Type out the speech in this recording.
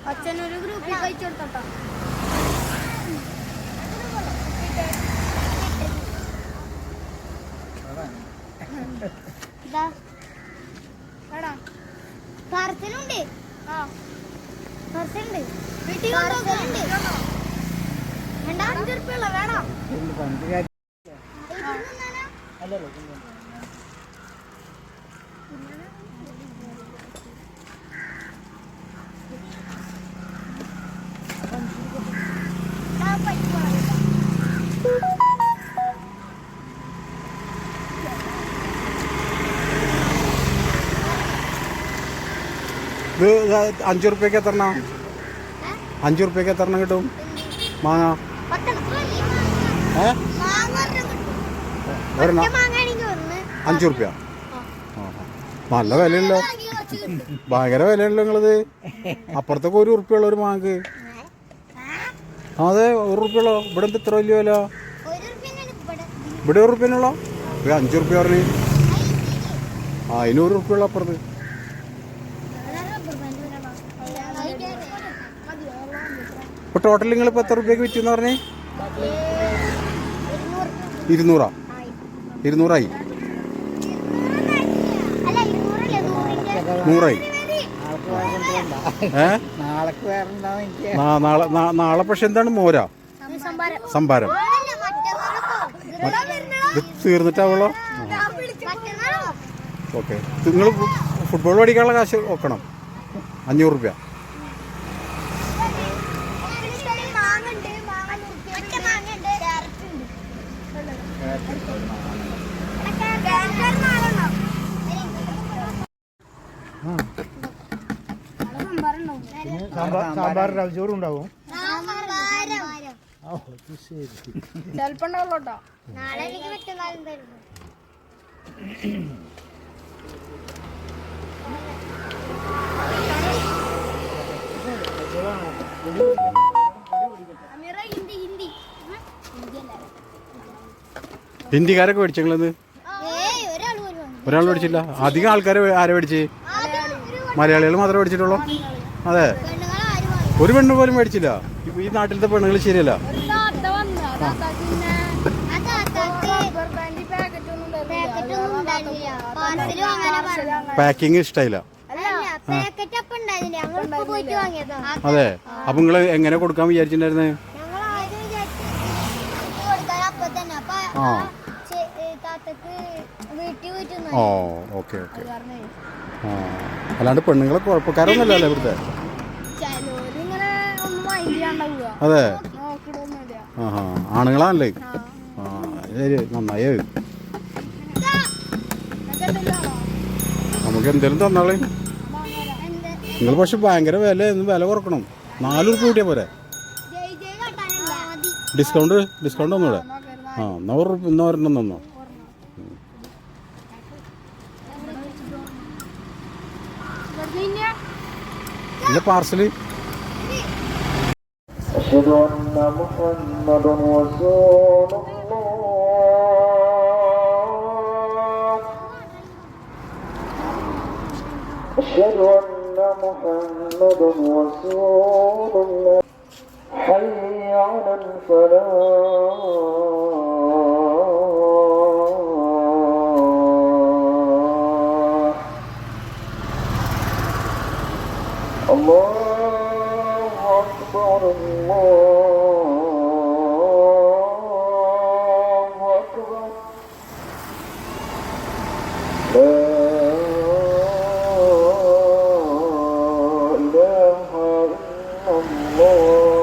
അച്ഛനൊരു ഗ്രൂപ്പിൽ കഴിച്ചു കൊടുത്തോ. പാർസലുണ്ട്. പാർസലുണ്ട്. വീട്ടിൽ കൊണ്ടുപോകുന്നുണ്ട്. വേണ്ട 5 രൂപയുള്ള വേണോ? ഇത് 5 റുപ്യക്ക് എത്ര 5 റുപ്യക്ക് എത്ര കിട്ടും മാങ്ങ? ഒരെണ്ണം 5 റുപ്യ. നല്ല വിലയല്ലോ, ഭയങ്കര വിലയല്ലോ നിങ്ങളത്. അപ്പുറത്തൊക്കെ 1 റുപ്യുള്ള ഒരു മാങ്ങക്ക്. അതെ 1 റുപ്യുള്ളോ? ഇവിടെ എന്ത് ഇത്ര വലിയ വില? ഇവിടെ 1 റുപ്യനുള്ളോ? 5 റുപ്യ പറഞ്ഞു. അതിന് 1 റുപ്യുള്ള അപ്പുറത്ത്. ഇപ്പൊ ടോട്ടൽ നിങ്ങളിപ്പോൾ എത്ര റുപ്യക്ക് വിറ്റെന്ന് പറഞ്ഞേ? 200. 200ആയി. 100ആയി. നാളെ പക്ഷെ എന്താണ് മോരാ സംഭാരം? ഇത് തീർന്നിട്ടാവുള്ളോ? ഓക്കെ. നിങ്ങൾ ഫുട്ബോൾ പഠിക്കാനുള്ള കാശ് നോക്കണം. 500 റുപ്യ. സാമ്പാർ ചോറും ഉണ്ടാവും. ചിലപ്പോ ഉണ്ടാവുള്ളൂട്ടോ. ഹിന്ദിക്കാരൊക്കെ മേടിച്ചത്? ഒരാൾ മേടിച്ചില്ല. അധികം ആൾക്കാർ ആരെ മേടിച്ച്? മലയാളികൾ മാത്രമേ മേടിച്ചിട്ടുള്ളൂ. അതെ, ഒരു പെണ്ണ് പോലും മേടിച്ചില്ല. ഈ നാട്ടിലത്തെ പെണ്ണുകൾ ശരിയല്ല. പാക്കിങ് ഇഷ്ടമായില്ല. അതെ, അപ്പൊ നിങ്ങള് എങ്ങനെ കൊടുക്കാൻ വിചാരിച്ചിട്ടുണ്ടായിരുന്നേ? ആ ഓ ഓക്കെ ഓക്കെ. ആ അല്ലാണ്ട് പെണ്ണുങ്ങളെ കുഴപ്പക്കാരൊന്നുമല്ലല്ലോ ഇവിടുത്തെ? അതെ. ആഹാ, ആണുങ്ങളാണല്ലേ? ആ ശരി, നന്നായി. നമുക്ക് എന്തേലും തന്നാളേ. നിങ്ങൾ പക്ഷെ ഭയങ്കര വില കുറക്കണം. 4 റുപ്യ കൂട്ടിയാ പോരെ? ഡിസ്കൗണ്ട് ഒന്നുകൂടെ. ആ 100 റുപ്യ ഒരെണ്ണം തന്നോ. ഇല്ല പാർസല്. أشهد أن محمد رسول الله. أشهد أن محمد رسول الله. حي على الفلاح. الله أكبر الله أكبر. لا إله إلا الله.